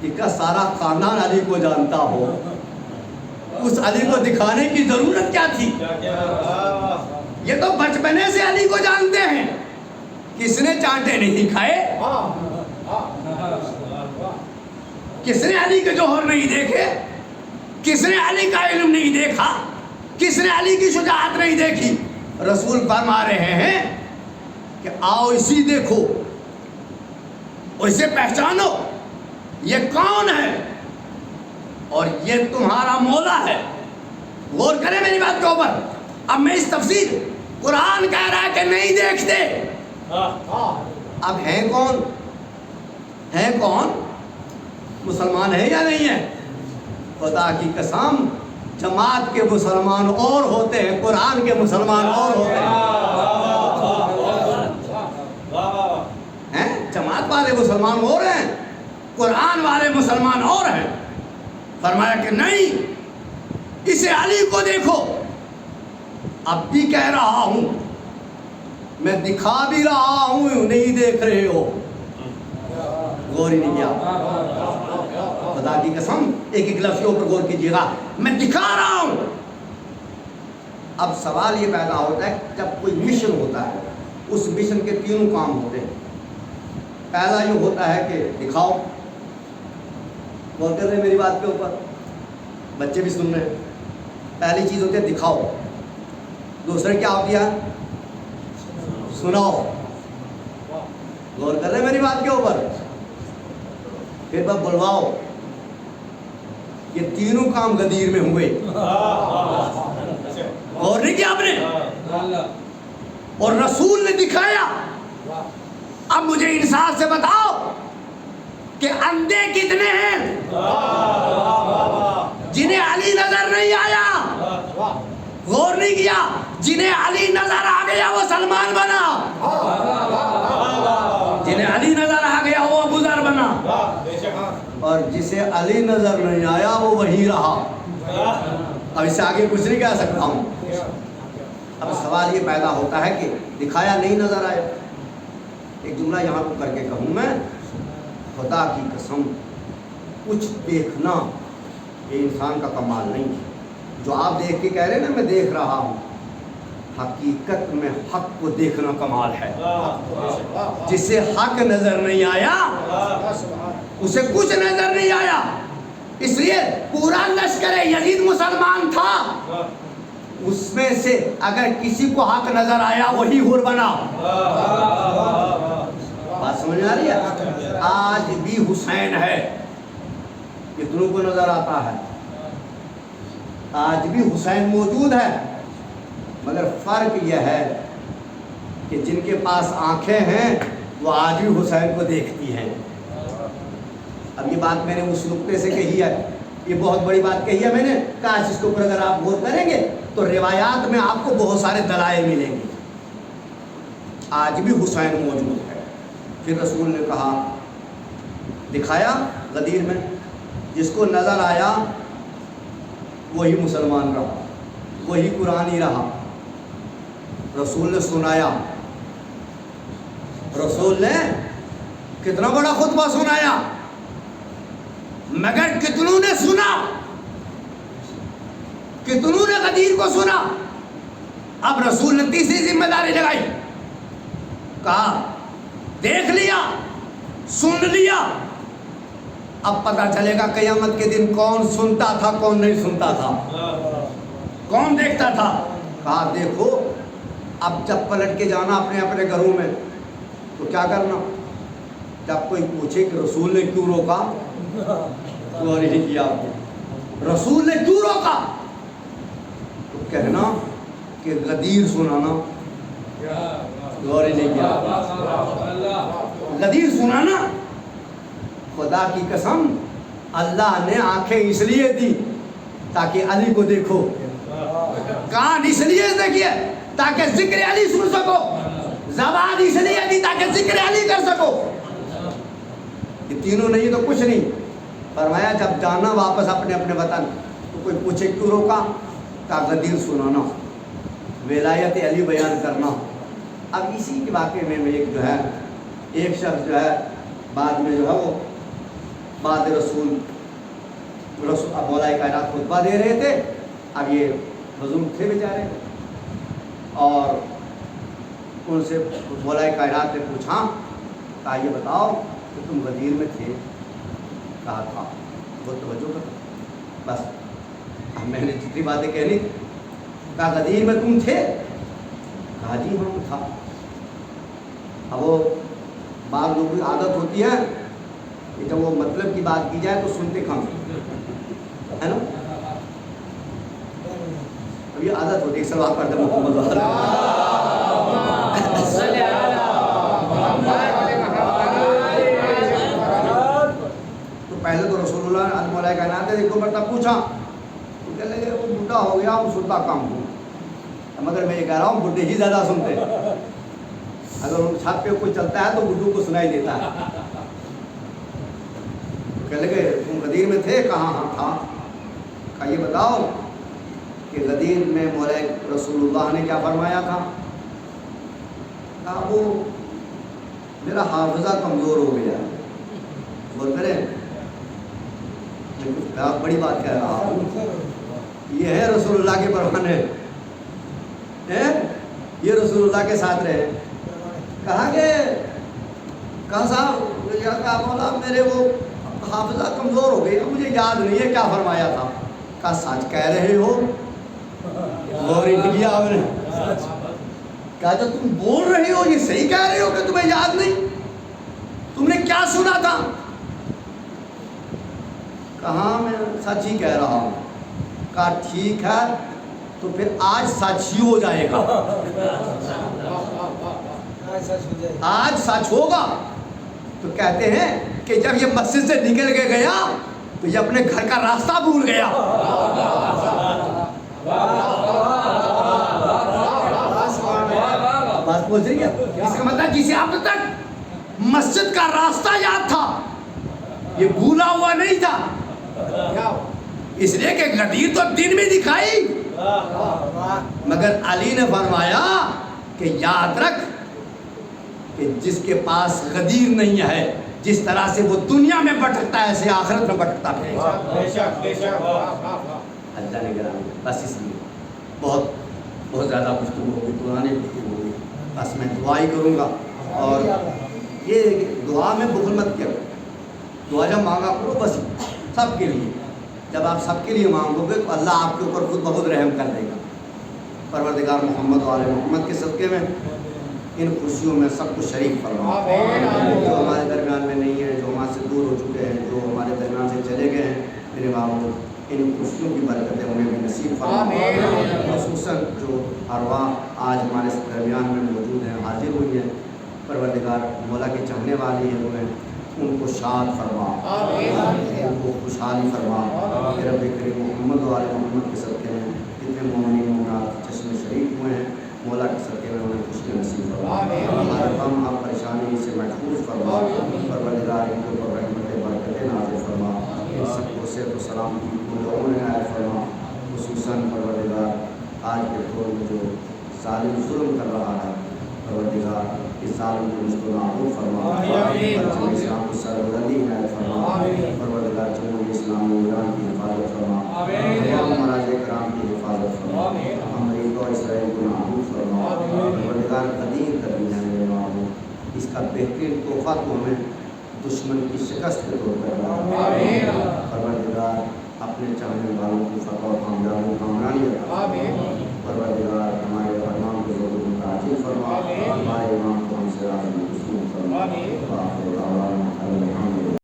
Speaker 3: کہ کیا سارا خاندان علی کو جانتا ہو؟ اس علی کو دکھانے کی ضرورت کیا تھی؟ یہ تو بچپنے سے علی کو جانتے ہیں، کس نے چانٹے نہیں کھائے، کس نے علی کے جوہر نہیں دیکھے، کس نے علی کا علم نہیں دیکھا، کس نے علی کی شجاعت نہیں دیکھی؟ رسول فرما رہے ہیں کہ آؤ اسی دیکھو اور اسے پہچانو، یہ کون ہے اور یہ تمہارا مولا ہے۔ غور کریں میری بات کے اوپر۔ اب میں اس تفسیر، قرآن کہہ رہا ہے کہ نہیں دیکھتے، اب ہیں کون؟ ہیں کون؟ مسلمان ہیں یا نہیں ہیں؟ خدا کی قسم، جماعت کے مسلمان اور ہوتے ہیں، قرآن کے مسلمان اور ہوتے ہیں۔ جماعت والے مسلمان اور ہیں، قرآن والے مسلمان اور ہیں۔ فرمایا کہ نہیں، اسے علی کو دیکھو۔ اب بھی کہہ رہا ہوں، میں دکھا بھی رہا ہوں، نہیں دیکھ رہے ہو، غور ہی نہیں کیا۔ خدا کی قسم، ایک ایک لفظ کے اوپر غور کیجیے گا، میں دکھا رہا ہوں۔ اب سوال یہ پیدا ہوتا ہے، جب کوئی مشن ہوتا ہے، اس مشن کے تینوں کام ہوتے ہیں۔ پہلا یہ ہوتا ہے کہ دکھاؤ، غور کر رہے ہیں میری بات کے اوپر، بچے بھی سن رہے ہیں۔ پہلی چیز ہوتی ہے دکھاؤ، دوسرے کیا ہوتی ہے؟ سناؤ، غور کر رہے ہیں میری بات کے اوپر۔ پھر بس بلواؤ، یہ تینوں کام غدیر میں ہوئے، غور نہیں کیا آپ نے؟ اور رسول نے دکھایا۔ اب مجھے انصاف سے بتاؤ کہ اندھے کتنے ہیں جنہیں علی نظر نہیں آیا؟ غور نہیں کیا؟ جنہیں علی نظر آ گیا وہ سلمان بنا، جنہیں علی نظر آ گیا وہ ابو ذر بنا، اور جسے علی نظر نہیں آیا وہ وہی رہا۔ اب اس سے آگے کچھ نہیں کہہ سکتا ہوں۔ اب سوال یہ پیدا ہوتا ہے کہ دکھایا نہیں نظر آیا. ایک جملہ یہاں کو کر کے کہوں میں, خدا کی قسم کچھ دیکھنا یہ انسان کا کمال نہیں ہے. جو آپ دیکھ کے کہہ رہے ہیں نا میں دیکھ رہا ہوں, حقیقت میں حق کو دیکھنا کمال ہے. جسے حق نظر نہیں آیا اسے کچھ نظر نہیں آیا. اس لیے پورا لشکر یزید مسلمان تھا, اس میں سے اگر کسی کو حق نظر آیا وہی حر بنا. بات سمجھ آ رہی ہے؟ آج بھی حسین ہے, کتنوں کو نظر آتا ہے؟ آج بھی حسین موجود ہے, مگر فرق یہ ہے کہ جن کے پاس آنکھیں ہیں وہ آج بھی حسین کو دیکھتی ہیں. اب یہ بات میں نے اس نقطے سے کہی ہے, یہ بہت بڑی بات کہی ہے میں نے. کاش اس کے اوپر اگر آپ غور کریں گے تو روایات میں آپ کو بہت سارے دلائل ملیں گے. آج بھی حسین موجود ہے. پھر رسول نے کہا, دکھایا غدیر میں, جس کو نظر آیا وہی مسلمان رہا, وہی قرآنی رہا. رسول نے سنایا, رسول نے کتنا بڑا خطبہ سنایا, مگر کتنوں نے سنا, کتنوں نے غدیر کو سنا. اب رسول نے تیسری ذمہ داری لگائی, کہا دیکھ لیا, سن لیا, اب پتہ چلے گا قیامت کے دن کون سنتا تھا کون نہیں سنتا تھا, کون دیکھتا تھا. کہا دیکھو اب جب پلٹ کے جانا اپنے اپنے گھروں میں تو کیا کرنا, جب کوئی پوچھے کہ رسول نے کیوں روکا, غور ہی کیا رسول نے کیوں روکا, تو کہنا کہ غدیر سنانا. غور ہی نہیں کیا, غدیر سنانا. خدا کی قسم اللہ نے آنکھیں اس لیے دی تاکہ علی کو دیکھو, کان اس لیے دیکھیے تاکہ ذکر علی سن سکو, زبان اس لیے دی تاکہ ذکر علی کر سکو. یہ تینوں نہیں تو کچھ نہیں. فرمایا جب جانا واپس اپنے اپنے وطن تو کوئی پوچھے کیوں روکا, کہا غدیر سنانا, ولایت علی بیان کرنا. اب اسی کے واقعے میں ایک جو ہے ایک شخص جو ہے بعد میں جو ہے وہ بعد رسول مولا کائنات خطبہ دے رہے تھے. اب یہ بزرگ تھے بیچارے, اور ان سے مولا کائنات نے پوچھا, کہا یہ بتاؤ کہ تم غدیر میں تھے. کہا تھا. بہت توجہ کر, بس اب میں نے جتنی باتیں کہنی. کہا غدیر میں تم تھے؟ کہا جی ہاں تھا. اب وہ بعض لوگوں کی عادت ہوتی ہے کہ جب وہ مطلب کی بات کی جائے تو سنتے کم ہے نا, اب یہ عادت ہوتی ہے. سلوات پڑھتے محمد تو پہلے تو رسول اللہ نے مولا کائنات نے ایک دو مرتبہ پوچھا تو کہنے لگے وہ بوڑھا ہو گیا وہ سنتا کم ہوں. مگر میں یہ کہہ رہا ہوں بڈھے ہی زیادہ سنتے. اگر ان چھت پہ کوئی چلتا ہے تو بڈھوں کو سنائی دیتا ہے. کہنے لگے تم غدیر میں تھے؟ کہاں ہاں تھا. کہا یہ بتاؤ کہ غدیر میں مولا رسول اللہ نے کیا فرمایا تھا. کہا وہ میرا حافظہ کمزور ہو گیا. بول کرے بہت بڑی بات کہہ رہا ہوں, یہ ہے رسول اللہ کے پروانے, یہ رسول اللہ کے ساتھ رہے. کہا کہ کہا صاحب یا کہا مولا میرے وہ حافظہ کمزور ہو گئی, مجھے یاد نہیں ہے کیا فرمایا تھا. کہا سچ کہہ رہے ہو؟ غور ہی نہیں کیا آپ نے. کہا جو تم بول رہے ہو یہ صحیح کہہ رہے ہو کہ تمہیں یاد نہیں؟ تم نے کیا سنا تھا؟ کہا میں سچ ہی کہہ رہا ہوں. کہا ٹھیک ہے تو پھر آج سچ ہی ہو جائے گا. آج سچ ہوگا. تو کہتے ہیں کہ جب یہ مسجد سے نکل کے گیا تو یہ اپنے گھر کا راستہ بھول گیا. بات پہنچ رہی ہے. اس کا مطلب جسے اب تک مسجد کا راستہ یاد تھا یہ بھولا ہوا نہیں تھا. اس لیے کہ غدیر تو دن میں دکھائی مگر علی نے فرمایا کہ یاد رکھ کہ جس کے پاس غدیر نہیں ہے، جس طرح سے وہ دنیا میں بھٹکتا ہے ایسے آخرت میں بھٹکتا پھرے گا۔ اللہ نے گرامی، بس اس لیے بہت زیادہ گفتگو ہوگی، پرانی گفتگو ہوگی، بس میں دعا ہی کروں گا۔ اور یہ دعا میں بخل مت کیا، دعا جب مانگا کرو بس سب کے لیے، جب آپ سب کے لیے مانگو گے تو اللہ آپ کے اوپر خود بہت رحم کر دے گا۔ پروردگار محمد و آل محمد کے صدقے میں ان خوشیوں میں سب کو شریک فرما، جو ہمارے درمیان میں نہیں ہے، جو ہمارے سے دور ہو چکے ہیں، جو ہمارے درمیان سے چلے گئے ہیں، میرے بابو ان خوشیوں کی برکتیں انہیں بھی نصیب فرما۔ خصوصاً جو ارواح آج ہمارے درمیان میں موجود ہیں، حاضر ہوئی ہیں، پروردگار مولا کے چاہنے والی ہیں، ان کو شاد فرما، ان کو خوشحالی فرما۔ رب کریم محمد و آل محمد کے صدقے میں جتنے مومنین مومنات چشم شریف ہوئے ہیں، مولا کے صدقے میں انہیں خوشی نصیب فرما، ہمارے غم اور پریشانی سے محفوظ فرما، پروردگار ان کے اوپر رحمت برکتیں نازل فرما، ان سب کو صحت و سلام کی لوگوں نے عنایت فرما۔ خصوصاً پروردگار آج کے دور میں جو ظالم ظلم کر رہا ہے، پروردگار اس ظالم کو مجھ کو نابود فرما، جمہوریہ اسلام کو سربلندی عنایت فرما، پروردگار جمہوریہ اسلامی ایران کی حفاظت فرما، تمام مراجع کرام کی حفاظت فرما، امریکہ اور اسرائیل کو نابود فرما، پروردگار قدیم کرنی ہے میرے معبود، اس کا بہترین تحفہ تو ہمیں دشمن کی شکست کے طور پر پروردگار اپنے چاہنے والوں کی فتح و کامرانی عطا فرما، پروردگار ہمارے امام کے لوگوں کو عاجل فرما، ہمارے امام کو ہم سے راضی فرما،